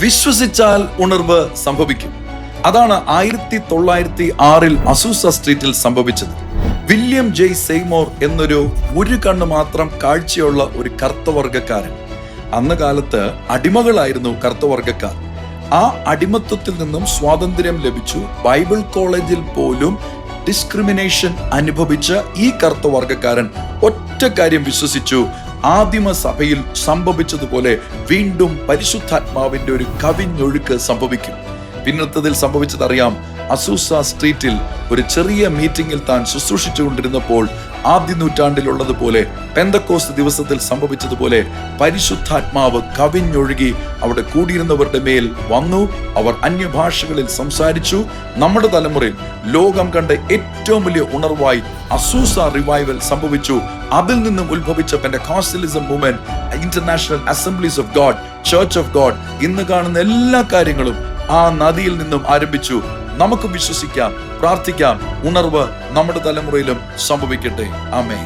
വിശ്വസിച്ചാൽ ഉണർവ് സംഭവിക്കും. അതാണ് 1906 അസൂസ സ്ട്രീറ്റിൽ സംഭവിച്ചത്. വില്യം ജെ സെയ്മോർ എന്നൊരു കണ്ണ് മാത്രം കാഴ്ചയുള്ള ഒരു കറുത്തവർഗക്കാരൻ. അന്ന് കാലത്ത് അടിമകളായിരുന്നു കറുത്തവർഗക്കാർ. ആ അടിമത്വത്തിൽ നിന്നും സ്വാതന്ത്ര്യം ലഭിച്ചു. ബൈബിൾ കോളേജിൽ പോലും ഡിസ്ക്രിമിനേഷൻ അനുഭവിച്ച ഈ കറുത്തവർഗക്കാരൻ ഒറ്റ കാര്യം വിശ്വസിച്ചു: ആദിമ സഭയിൽ സംഭവിച്ചതുപോലെ വീണ്ടും പരിശുദ്ധാത്മാവിന്റെ ഒരു കവിഞ്ഞൊഴുക്ക് സംഭവിക്കും. പിന്നത്തതിൽ സംഭവിച്ചതറിയാം. അസൂസ സ്ട്രീറ്റിൽ ഒരു ചെറിയ മീറ്റിംഗിൽ താൻ ശുശ്രൂഷിച്ചുകൊണ്ടിരുന്നപ്പോൾ ആദ്യ നൂറ്റാണ്ടിലുള്ളതുപോലെ പെന്തക്കോസ്ത് ദിവസത്തിൽ സംഭവിച്ചതുപോലെ പരിശുദ്ധാത്മാവ് കവിഞ്ഞൊഴുകി അവിടെ കൂടിയിരുന്നവരുടെ മേൽ വന്നു. അവർ അന്യഭാഷകളിൽ സംസാരിച്ചു. നമ്മുടെ തലമുറയിൽ ലോകം കണ്ട ഏറ്റവും വലിയ ഉണർവായി അസൂസ റിവൈവൽ സംഭവിച്ചു. അതിൽ നിന്നും ഉത്ഭവിച്ച pentecostalism movement, international assemblies of God, church of God, ഇന്ന് കാണുന്ന എല്ലാ കാര്യങ്ങളും ആ നദിയിൽ നിന്നും ആരംഭിച്ചു. നമുക്ക് വിശ്വസിക്കാം, പ്രാർത്ഥിക്കാം, ഉണർവ് നമ്മുടെ തലമുറയിലും സംഭവിക്കട്ടെ. ആമേൻ.